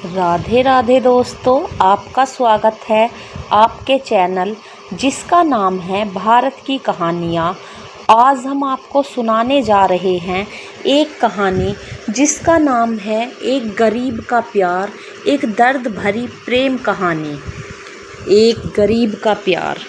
राधे राधे दोस्तों, आपका स्वागत है आपके चैनल जिसका नाम है भारत की कहानियाँ। आज हम आपको सुनाने जा रहे हैं एक कहानी जिसका नाम है एक गरीब का प्यार, एक दर्द भरी प्रेम कहानी। एक गरीब का प्यार।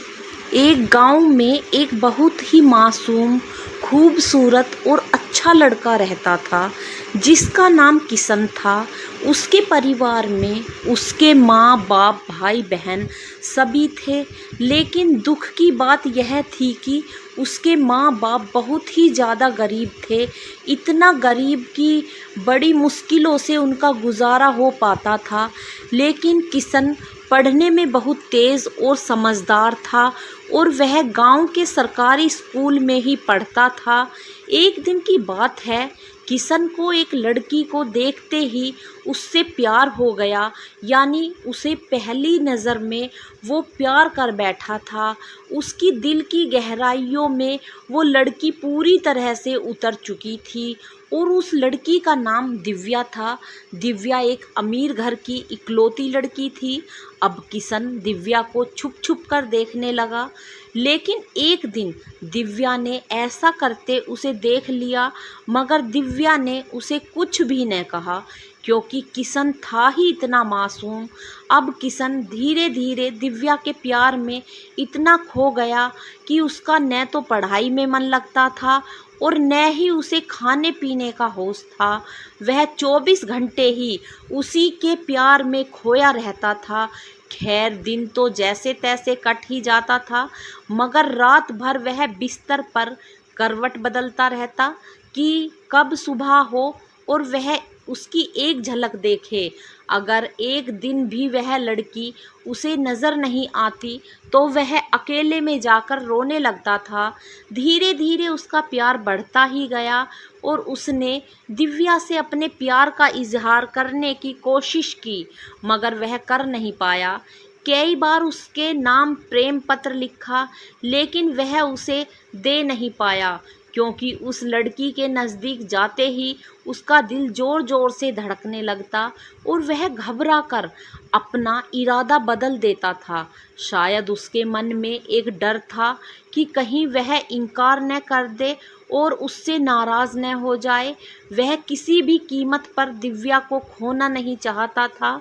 एक गांव में एक बहुत ही मासूम, खूबसूरत और अच्छा लड़का रहता था जिसका नाम किशन था। उसके परिवार में उसके माँ बाप, भाई बहन सभी थे, लेकिन दुख की बात यह थी कि उसके माँ बाप बहुत ही ज़्यादा गरीब थे। इतना गरीब कि बड़ी मुश्किलों से उनका गुजारा हो पाता था। लेकिन किशन पढ़ने में बहुत तेज़ और समझदार था और वह गांव के सरकारी स्कूल में ही पढ़ता था। एक दिन की बात है, किशन को एक लड़की को देखते ही उससे प्यार हो गया। यानी उसे पहली नज़र में वो प्यार कर बैठा था। उसकी दिल की गहराइयों में वो लड़की पूरी तरह से उतर चुकी थी और उस लड़की का नाम दिव्या था। दिव्या एक अमीर घर की इकलौती लड़की थी। अब किशन दिव्या को छुप छुप कर देखने लगा, लेकिन एक दिन दिव्या ने ऐसा करते उसे देख लिया, मगर दिव्या ने उसे कुछ भी न कहा क्योंकि किशन था ही इतना मासूम। अब किशन धीरे धीरे दिव्या के प्यार में इतना खो गया कि उसका न तो पढ़ाई में मन लगता था और न ही उसे खाने पीने का होश था। वह 24 घंटे ही उसी के प्यार में खोया रहता था। खैर, दिन तो जैसे तैसे कट ही जाता था, मगर रात भर वह बिस्तर पर करवट बदलता रहता कि कब सुबह हो और वह उसकी एक झलक देखे। अगर एक दिन भी वह लड़की उसे नज़र नहीं आती तो वह अकेले में जाकर रोने लगता था। धीरे धीरे उसका प्यार बढ़ता ही गया और उसने दिव्या से अपने प्यार का इजहार करने की कोशिश की, मगर वह कर नहीं पाया। कई बार उसके नाम प्रेम पत्र लिखा, लेकिन वह उसे दे नहीं पाया क्योंकि उस लड़की के नज़दीक जाते ही उसका दिल ज़ोर ज़ोर से धड़कने लगता और वह घबरा कर अपना इरादा बदल देता था। शायद उसके मन में एक डर था कि कहीं वह इनकार न कर दे और उससे नाराज़ न हो जाए। वह किसी भी कीमत पर दिव्या को खोना नहीं चाहता था।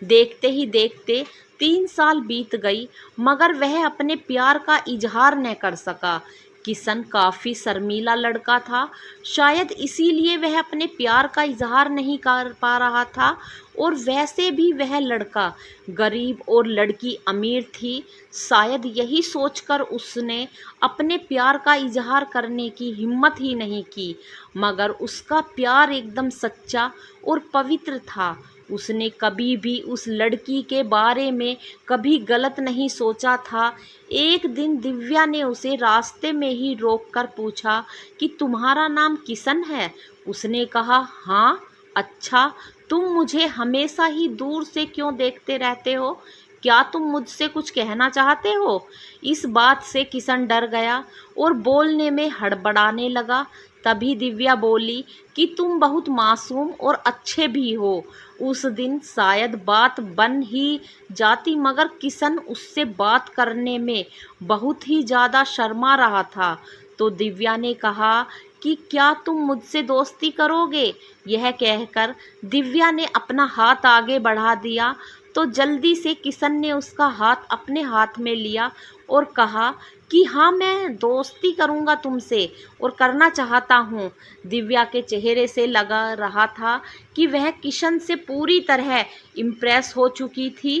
देखते ही देखते 3 साल बीत गई, मगर वह अपने प्यार का इजहार न कर सका। किशन काफ़ी शर्मीला लड़का था, शायद इसीलिए वह अपने प्यार का इजहार नहीं कर पा रहा था। और वैसे भी वह लड़का गरीब और लड़की अमीर थी। शायद यही सोचकर उसने अपने प्यार का इजहार करने की हिम्मत ही नहीं की, मगर उसका प्यार एकदम सच्चा और पवित्र था। उसने कभी भी उस लड़की के बारे में कभी गलत नहीं सोचा था। एक दिन दिव्या ने उसे रास्ते में ही रोककर पूछा कि तुम्हारा नाम किशन है? उसने कहा, हाँ। अच्छा, तुम मुझे हमेशा ही दूर से क्यों देखते रहते हो? क्या तुम मुझसे कुछ कहना चाहते हो? इस बात से किशन डर गया और बोलने में हड़बड़ाने लगा। तभी दिव्या बोली कि तुम बहुत मासूम और अच्छे भी हो। उस दिन शायद बात बन ही जाती, मगर किशन उससे बात करने में बहुत ही ज़्यादा शर्मा रहा था। तो दिव्या ने कहा कि क्या तुम मुझसे दोस्ती करोगे? यह कहकर दिव्या ने अपना हाथ आगे बढ़ा दिया तो जल्दी से किशन ने उसका हाथ अपने हाथ में लिया और कहा कि हाँ, मैं दोस्ती करूँगा तुमसे और करना चाहता हूँ। दिव्या के चेहरे से लगा रहा था कि वह किशन से पूरी तरह इम्प्रेस हो चुकी थी।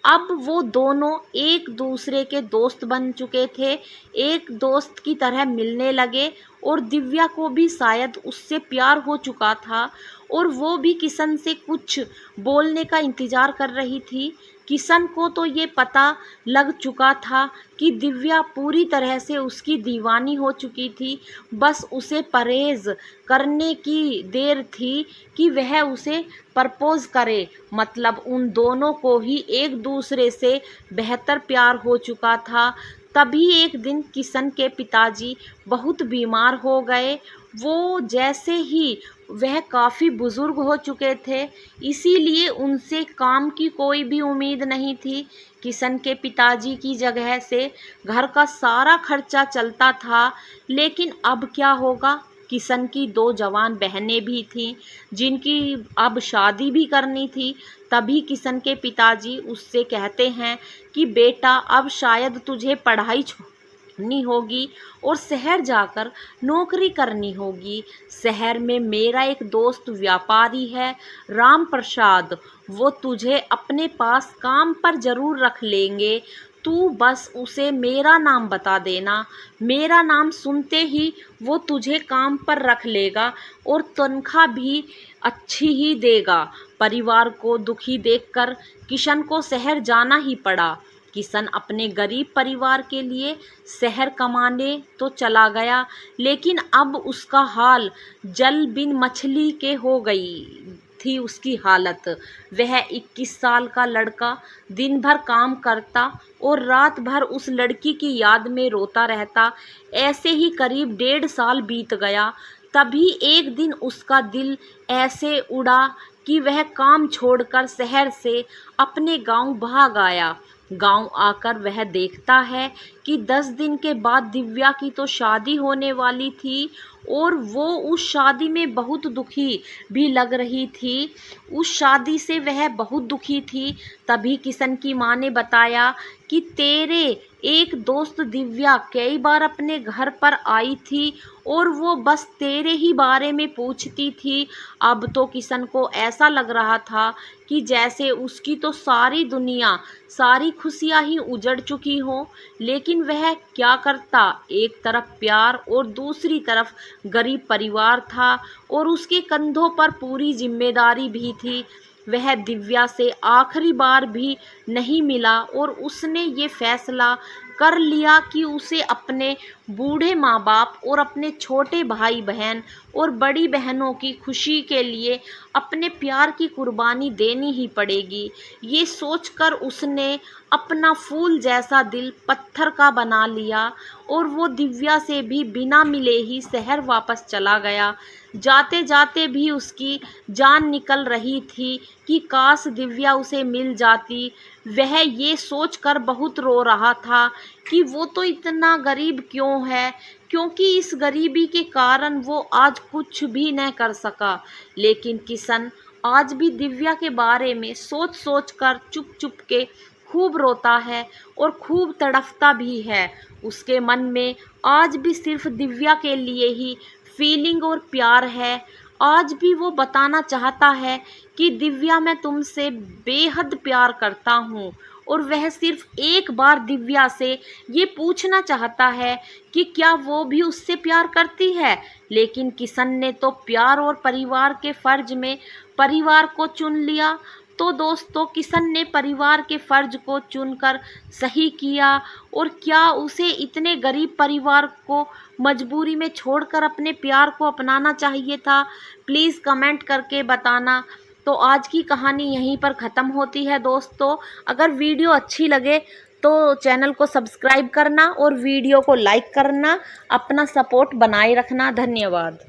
अब वो दोनों एक दूसरे के दोस्त बन चुके थे, एक दोस्त की तरह मिलने लगे और दिव्या को भी शायद उससे प्यार हो चुका था और वो भी किशन से कुछ बोलने का इंतज़ार कर रही थी। किशन को तो ये पता लग चुका था कि दिव्या पूरी तरह से उसकी दीवानी हो चुकी थी। बस उसे परहेज़ करने की देर थी कि वह उसे प्रपोज़ करे। मतलब उन दोनों को ही एक दूसरे से बेहतर प्यार हो चुका था। तभी एक दिन किशन के पिताजी बहुत बीमार हो गए। वो जैसे ही वह काफ़ी बुज़ुर्ग हो चुके थे, इसीलिए उनसे काम की कोई भी उम्मीद नहीं थी। किशन के पिताजी की जगह से घर का सारा खर्चा चलता था, लेकिन अब क्या होगा? किशन की 2 जवान बहनें भी थीं, जिनकी अब शादी भी करनी थी। तभी किशन के पिताजी उससे कहते हैं कि बेटा, अब शायद तुझे पढ़ाई छोड़नी होगी और शहर जाकर नौकरी करनी होगी। शहर में मेरा एक दोस्त व्यापारी है, राम प्रसाद, वो तुझे अपने पास काम पर ज़रूर रख लेंगे। तू बस उसे मेरा नाम बता देना। मेरा नाम सुनते ही वो तुझे काम पर रख लेगा और तनख्वाह भी अच्छी ही देगा। परिवार को दुखी देखकर किशन को शहर जाना ही पड़ा। किशन अपने गरीब परिवार के लिए शहर कमाने तो चला गया, लेकिन अब उसका हाल जल बिन मछली के हो गई थी उसकी हालत। वह 21 साल का लड़का दिन भर काम करता और रात भर उस लड़की की याद में रोता रहता। ऐसे ही करीब 1.5 साल बीत गया। तभी एक दिन उसका दिल ऐसे उड़ा कि वह काम छोड़कर शहर से अपने गांव भाग आया। गांव आकर वह देखता है कि 10 दिन के बाद दिव्या की तो शादी होने वाली थी और वो उस शादी में बहुत दुखी भी लग रही थी। उस शादी से वह बहुत दुखी थी। तभी किशन की माँ ने बताया कि तेरे एक दोस्त दिव्या कई बार अपने घर पर आई थी और वो बस तेरे ही बारे में पूछती थी। अब तो किशन को ऐसा लग रहा था कि जैसे उसकी तो सारी दुनिया, सारी खुशियाँ ही उजड़ चुकी हों। लेकिन वह क्या करता? एक तरफ प्यार और दूसरी तरफ गरीब परिवार था और उसके कंधों पर पूरी जिम्मेदारी भी थी। वह दिव्या से आखिरी बार भी नहीं मिला और उसने ये फैसला कर लिया कि उसे अपने बूढ़े माँ बाप और अपने छोटे भाई बहन और बड़ी बहनों की खुशी के लिए अपने प्यार की कुर्बानी देनी ही पड़ेगी। ये सोचकर उसने अपना फूल जैसा दिल पत्थर का बना लिया और वो दिव्या से भी बिना मिले ही शहर वापस चला गया। जाते जाते भी उसकी जान निकल रही थी कि काश दिव्या उसे मिल जाती। वह ये सोचकर बहुत रो रहा था कि वो तो इतना गरीब क्यों है, क्योंकि इस गरीबी के कारण वो आज कुछ भी न कर सका। लेकिन किशन आज भी दिव्या के बारे में सोच सोच कर चुप चुप के खूब रोता है और खूब तड़फता भी है। उसके मन में आज भी सिर्फ दिव्या के लिए ही फीलिंग और प्यार है। आज भी वो बताना चाहता है कि दिव्या, मैं तुमसे बेहद प्यार करता हूँ। और वह सिर्फ एक बार दिव्या से ये पूछना चाहता है कि क्या वो भी उससे प्यार करती है। लेकिन किशन ने तो प्यार और परिवार के फर्ज में परिवार को चुन लिया। तो दोस्तों, किशन ने परिवार के फर्ज को चुनकर सही किया। और क्या उसे इतने गरीब परिवार को मजबूरी में छोड़कर अपने प्यार को अपनाना चाहिए था? प्लीज़ कमेंट करके बताना। तो आज की कहानी यहीं पर ख़त्म होती है दोस्तों। अगर वीडियो अच्छी लगे तो चैनल को सब्सक्राइब करना और वीडियो को लाइक करना। अपना सपोर्ट बनाए रखना। धन्यवाद।